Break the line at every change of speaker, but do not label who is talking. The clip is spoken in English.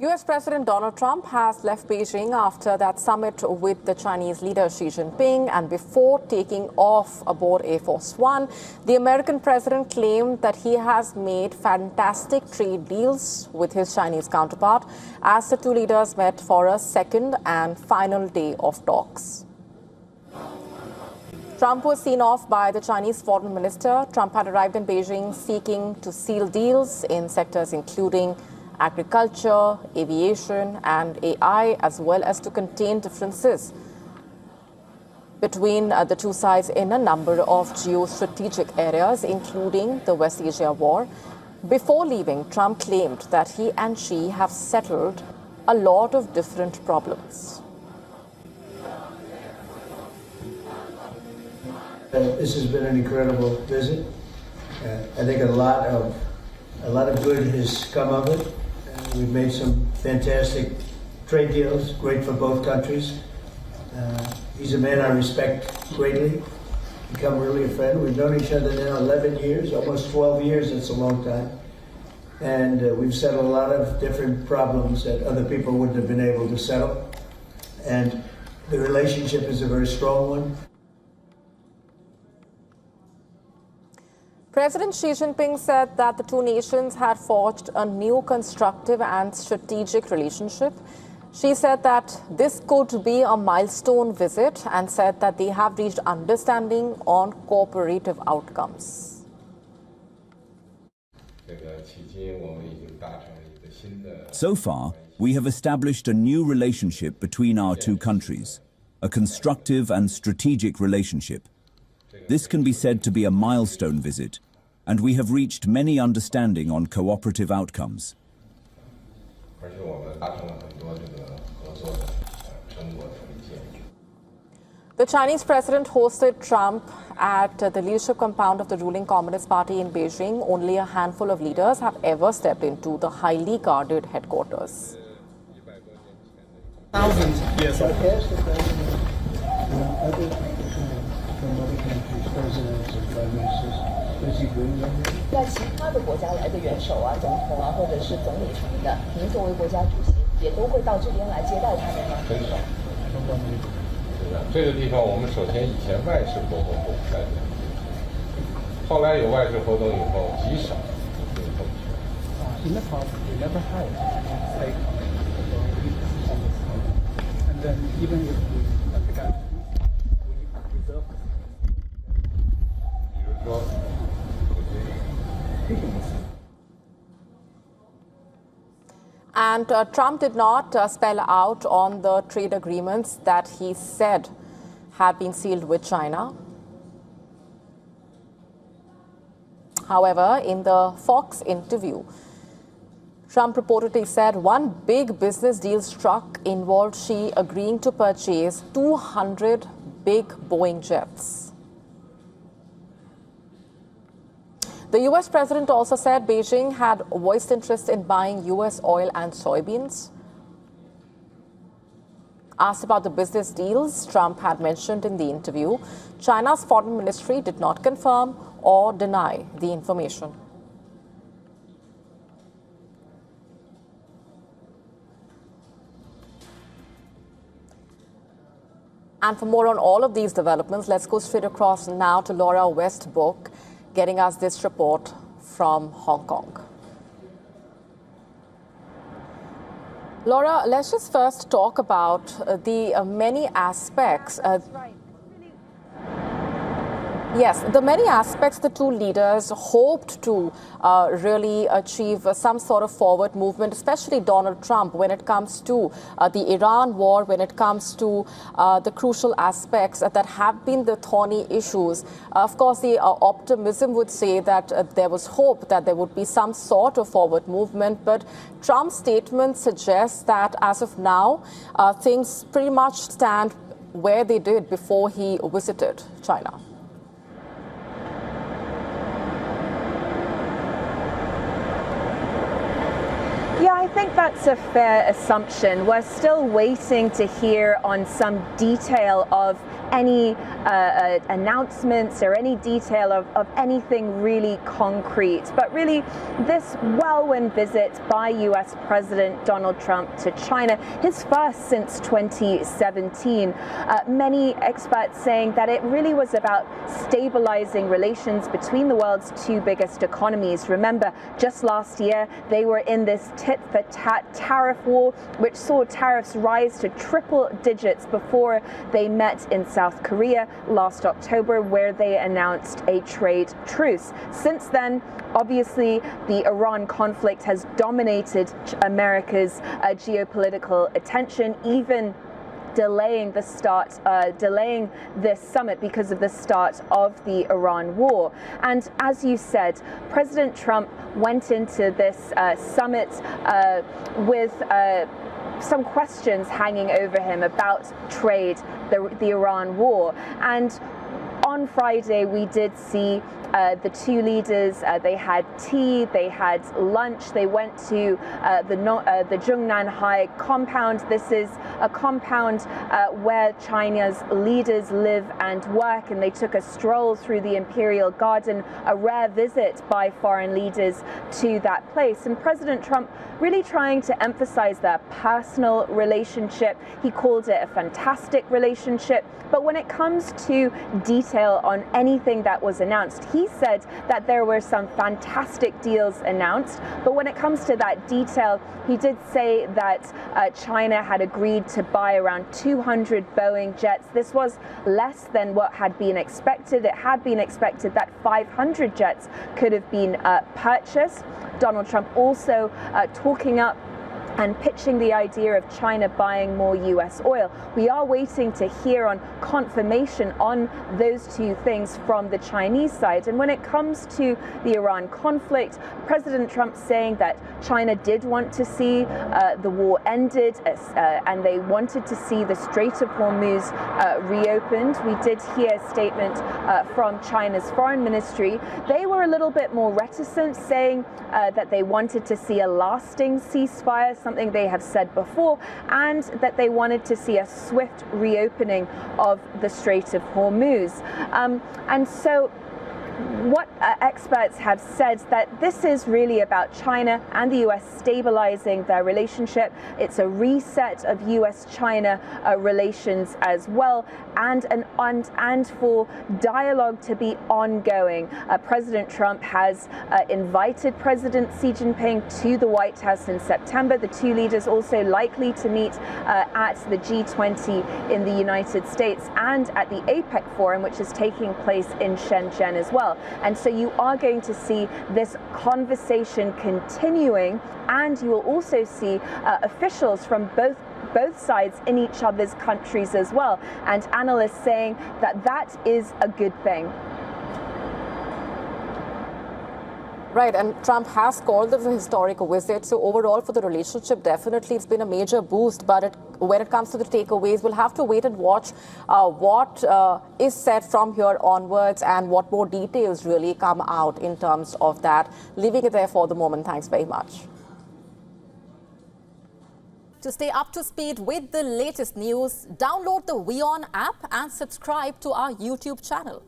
U.S. President Donald Trump has left Beijing after that summit with the Chinese leader Xi Jinping, and before taking off aboard Air Force One, the American president claimed that he has made fantastic trade deals with his Chinese counterpart as the two leaders met for a second and final day of talks. Trump was seen off by the Chinese foreign minister. Trump had arrived in Beijing seeking to seal deals in sectors including agriculture, aviation and AI, as well as to contain differences between the two sides in a number of geostrategic areas, including the West Asia war. Before leaving, Trump claimed that he and Xi have settled a lot of different problems.
This has been an incredible visit. I think a lot of good has come of it. We've made some fantastic trade deals, great for both countries. He's a man I respect greatly, become really a friend. We've known each other now 11 years, almost 12 years, that's a long time. And we've settled a lot of different problems that other people wouldn't have been able to settle. And the relationship is a very strong one.
President Xi Jinping said that the two nations had forged a new constructive and strategic relationship. Xi said that this could be a milestone visit and said that they have reached understanding on cooperative outcomes.
So far, we have established a new relationship between our two countries, a constructive and strategic relationship. This can be said to be a milestone visit, and we have reached many understanding on cooperative outcomes.
The Chinese president hosted Trump at the leadership compound of the ruling Communist Party in Beijing. Only a handful of leaders have ever stepped into the highly guarded headquarters.
Thousands, yes.
Presidents and prime ministers. Does he bring them?
在其他的国家来的元首啊、总统啊，或者是总理什么的，您作为国家主席，也都会到这边来接待他们吗？
很少。这个地方我们首先以前外事活动不在这里，后来有外事活动以后极少。
In the past, we never had like and then even if we began we reserve.
比如说。
And Trump did not spell out on the trade agreements that he said had been sealed with China. However, in the Fox interview, Trump reportedly said one big business deal struck involved Xi agreeing to purchase 200 big Boeing jets. The U.S. president also said Beijing had voiced interest in buying U.S. oil and soybeans. Asked about the business deals Trump had mentioned in the interview, China's foreign ministry did not confirm or deny the information. And for more on all of these developments, let's go straight across now to Laura Westbrook, getting us this report from Hong Kong. Laura, let's just first talk about the many aspects. Yes, the many aspects the two leaders hoped to really achieve some sort of forward movement, especially Donald Trump, when it comes to the Iran war, when it comes to the crucial aspects that have been the thorny issues. Of course, the optimism would say that there was hope that there would be some sort of forward movement, but Trump's statement suggests that as of now, things pretty much stand where they did before he visited China.
Yeah, I think that's a fair assumption. We're still waiting to hear on some detail of any announcements or any detail of anything really concrete. But really, this whirlwind visit by U.S. President Donald Trump to China, his first since 2017, many experts saying that it really was about stabilizing relations between the world's two biggest economies. Remember, just last year, they were in this tit-for-tat tariff war, which saw tariffs rise to triple digits before they met in South Korea last October, where they announced a trade truce. Since then, obviously, the Iran conflict has dominated America's geopolitical attention, even delaying this summit because of the start of the Iran war. And as you said, President Trump went into this summit with some questions hanging over him about trade, the Iran war. And on Friday, we did see the two leaders, they had tea, they had lunch, they went to the Zhongnanhai compound. This is a compound where China's leaders live and work, and they took a stroll through the Imperial Garden, a rare visit by foreign leaders to that place. And President Trump really trying to emphasize their personal relationship. He called it a fantastic relationship. But when it comes to detail on anything that was announced, he said that there were some fantastic deals announced. But when it comes to that detail, he did say that China had agreed to buy around 200 Boeing jets. This was less than what had been expected. It had been expected that 500 jets could have been purchased. Donald Trump also talking up and pitching the idea of China buying more U.S. oil. We are waiting to hear on confirmation on those two things from the Chinese side. And when it comes to the Iran conflict, President Trump saying that China did want to see the war ended and they wanted to see the Strait of Hormuz reopened. We did hear a statement from China's foreign ministry. They were a little bit more reticent, saying that they wanted to see a lasting ceasefire, something they have said before, and that they wanted to see a swift reopening of the Strait of Hormuz. And so what experts have said that this is really about China and the U.S. stabilizing their relationship. It's a reset of U.S.-China relations as well, and for dialogue to be ongoing. President Trump has invited President Xi Jinping to the White House in September. The two leaders also likely to meet at the G20 in the United States and at the APEC forum, which is taking place in Shenzhen as well. And so you are going to see this conversation continuing, and you will also see officials from both sides in each other's countries as well, and analysts saying that that is a good thing.
Right, and Trump has called this a historic visit. So overall, for the relationship, definitely it's been a major boost. But when it comes to the takeaways, we'll have to wait and watch what is said from here onwards and what more details really come out in terms of that. Leaving it there for the moment. Thanks very much.
To stay up to speed with the latest news, download the WION app and subscribe to our YouTube channel.